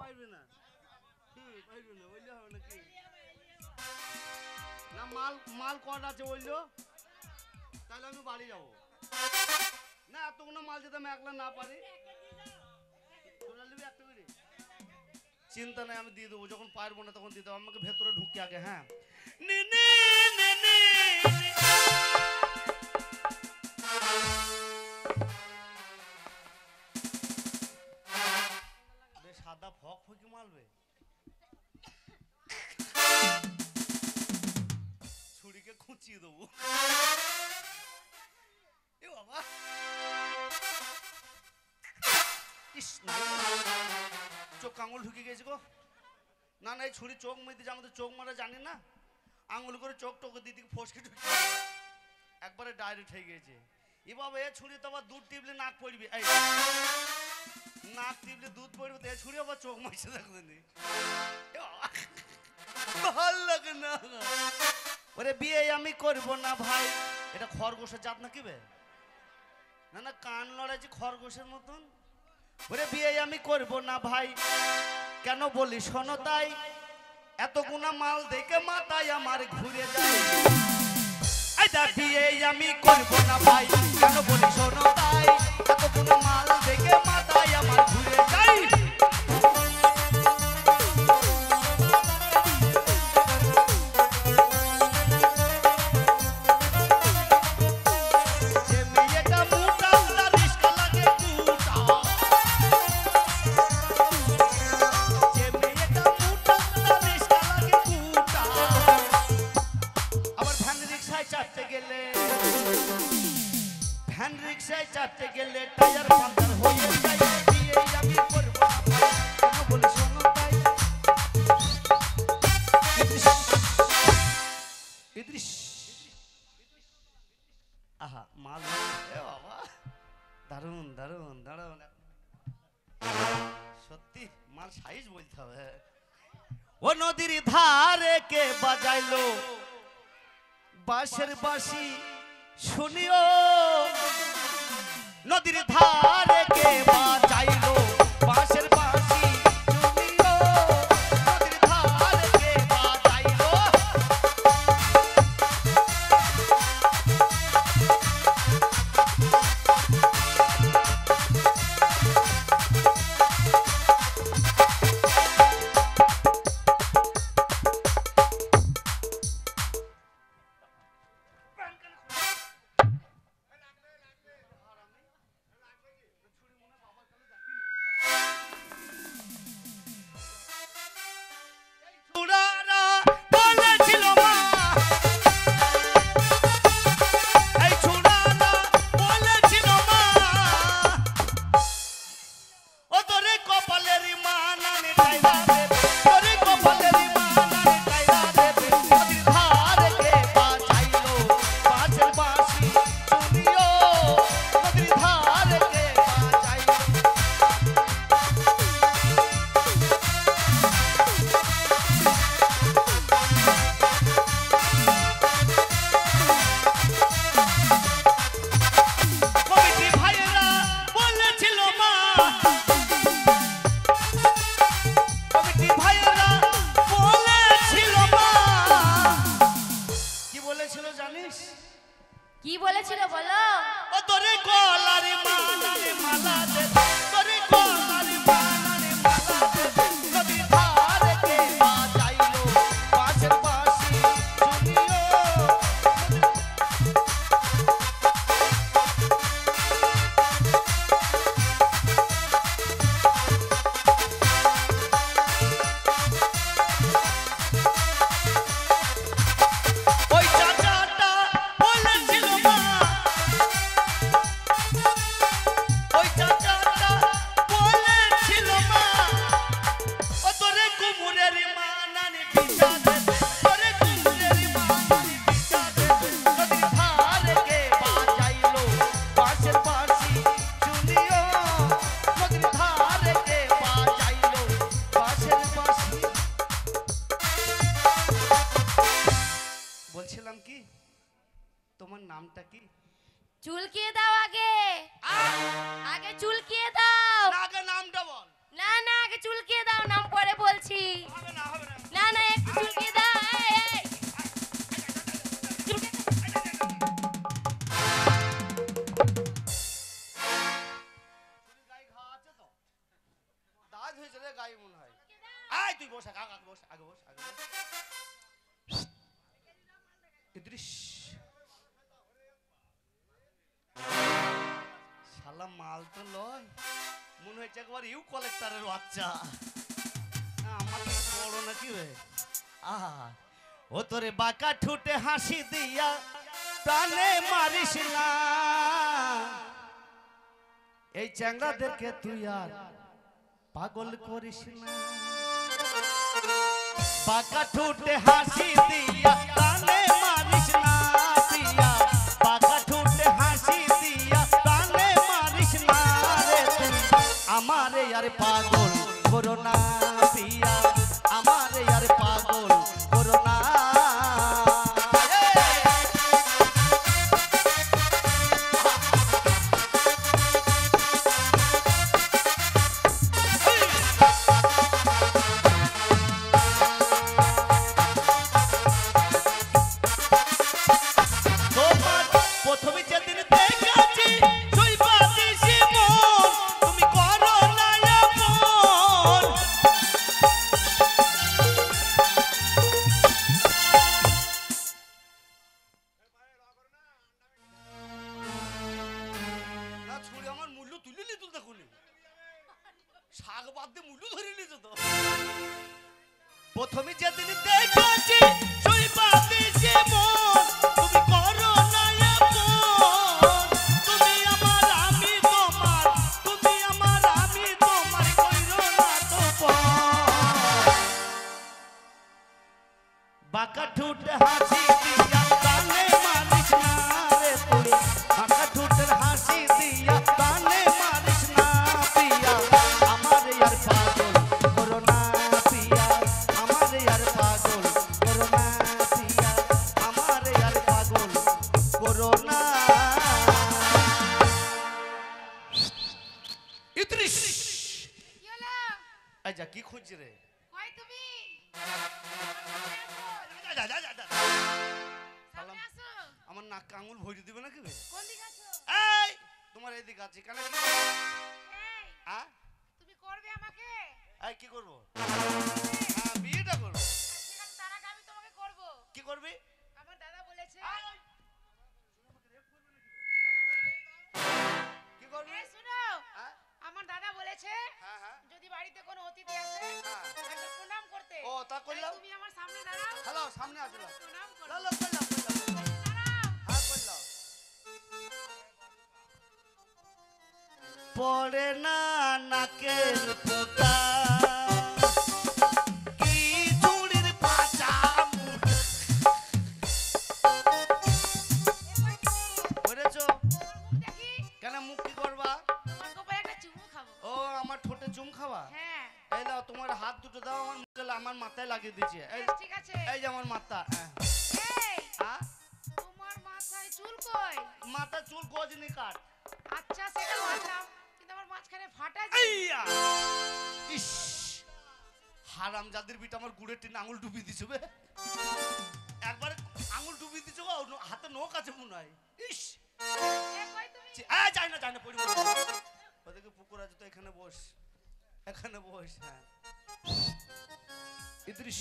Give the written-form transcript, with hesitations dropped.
পারবে না পারবে না বললে হবে নাকি না মাল মাল কটা আছে বললো তাহলে আমি বাড়ি যাবো না এতগুলো মাল যদি আমি একলা না পারি একটা করে চিন্তা নাই আমি দিয়ে দেবো যখন পারবো না তখন দিয়ে দেবো আমাকে ভেতরে ঢুকে আগে হ্যাঁ সাদা ফক ফকি মারবে ছুরিকে খুঁচিয়ে দেবো এ বাবা চোখ আঙুল ঢুকে গেছে গো না না এই ছুরি চোখ মেয়েছে আমাদের চোখ মারা জানি না আঙুল করে চোখ টোকে দিদিকে ফসকে ঢুকে একবারে ডাইরেক্ট হয়ে গেছে এ বাবা এ ছুরি তো আবার দুধ টিপলে নাক পড়বে এই নাক টিপলে দুধ পড়বে তো এ ছুরি আবার চোখ মারছে দেখবেন ভালো লাগে না ওরে বিয়ে আমি করবো না ভাই এটা খরগোশের জাত নাকি বে না না কান লড়াইছে খরগোশের মতন ওরে বিয়ে আমি করবো না ভাই কেন বলি শোনো তাই এত গুনা মাল দেখে মাথায় আমার ঘুরে যায় এটা বিয়ে আমি করবো না ভাই কেন বলি শোনো তাই এত গুনা মাল দেখে মাথায় আমার ঘুরে যায় চাপতে গেলে টায়ার পাঞ্চার হয়ে যায় বিয়ে আমি করব না বলি শোনো তাই ইদ্রিস আহা মাল এ বাবা দারুন দারুন দারুন সত্যি মাল সাইজ বলতে হবে ও নদীর ধারে কে বাজাইলো বাঁশের বাঁশি শুনিও নদীর ধারে কে বাজাইলো বাঁশের বাঁশি শুনিও নদীর ধারে কে বাজাইলো চুলকিয়ে দাও আগে, আগে চুলকিয়ে দাও। না আগে নামটা বল। না না আগে চুলকিয়ে দাও, নাম পরে বলছি। হবে না হবে না। না না একটু চুলকিয়ে দাও। এই এই চুলকিয়ে দাও। গায়ে ঘা আছে তো? দাঁত হয়েছে রে গায়ে মনে হয়। আয় তুই বস আগে আগে বস আগে বস আগে বস। ইদ্রিস শালা মাল তো লয়, মনে হচ্ছে একবার ইউ কালেক্টরের বাচ্চা। আমার বড় নাকি রে? আহা ও তোরে বাঁকা ঠুটে হাসি দিয়া প্রাণে মারিস না, এই চ্যাংড়াদেরকে তুই আর পাগল করিস না। বাঁকা ঠুটে হাসি দিয়া প্রাণে মারিস না প্রিয়া, বাঁকা ঠুটে হাসি দিয়া প্রাণে মারিস না রে তুই আমারে আর পাগল করো না প্রিয়া, আমারে আর পাগল করো না। প্রথমে যেদিন দেখেছি তুই বাদিসি মন, তুমি করো না এমন। না ছুড়ে আমার মূল্য তুলে নিত দেখুন, শাক বাদ দিয়ে মূল্য ধরে নিত তো। প্রথমে যেদিন দেখেছি তুই বাদিসি মন, তুমি করো না এমন। তুমি আমার আমি তোমার, তুমি আমার আমি তোমার, কইরো না তো পর। বাঁকা ঠুটে হাসি দিয়া প্রাণে মারিস না রে তুই, বাঁকা ঠুটের হাসি দিয়া প্রাণে মারিস না প্রিয়া, আমারে আর পাগল করো না প্রিয়া, আমারে আর পাগল করো না প্রিয়া, আমারে আর পাগল করো না। ইদ্রিস কি হলো? এই যা কি খুঁজছি রে? কই তুমি? যা যা যা যা যা। সামনে আসো। আমার নাক আঙুল ভরে দিবে নাকি বে? কোন দিকে আছো? এই তোমার এদিকে আছে কেন? এই আ তুমি করবে আমাকে? এই কি করব? বিয়েটা করব। ঠিক আছে তার আগে আমি তোমাকে করব। কি করবি? আমার দাদা বলেছে। কি করবি? এই শুনো, হ্যাঁ আমার দাদা বলেছে হ্যাঁ হ্যাঁ যদি বাড়িতে কোনো অতিথি আসে একবার প্রণাম করতে। ও তা করলাম। তুমি আমার সামনে দাঁড়াও। হ্যালো সামনে আসলো। প্রণাম করো। লালো করলাম দাঁড়াও। হ্যাঁ করলাম। পড়ে না নাকের পোতা কি চুড়ির পাচা করেছো? দেখি কেন মুখ কি করবা? তোমার কপালে একটা চুমু খাবো। ও আমার ঠোঁটে চুম খাওয়া? হ্যাঁ এই দাও তোমার হাত দুটো দাও, আমার মুখে আমার মাথায় লাগিয়ে দিচ্ছে। এই বেশ, ঠিক আছে। এই যে আমার মাথা। এই আ তোমার মাথায় চুল কই? মাথা চুল গজনি কাট। আচ্ছা সেটা মানলাম, কিন্তু আমার মাঝখানে ফাটা যে। আইয়া ইস হারাম জাদির বিটা আমার গুড়ের টিন আঙুল ডুবি দিছে বে। একবার আঙুল ডুবি দিছে গো, হাতে নখ আছে মনে হয়। ইস এ কই তুমি? যাই না পড়ি ওদিকে পুকুর আছে তো, এখানে বস, এখানে বস। হ্যাঁ ইদ্রিস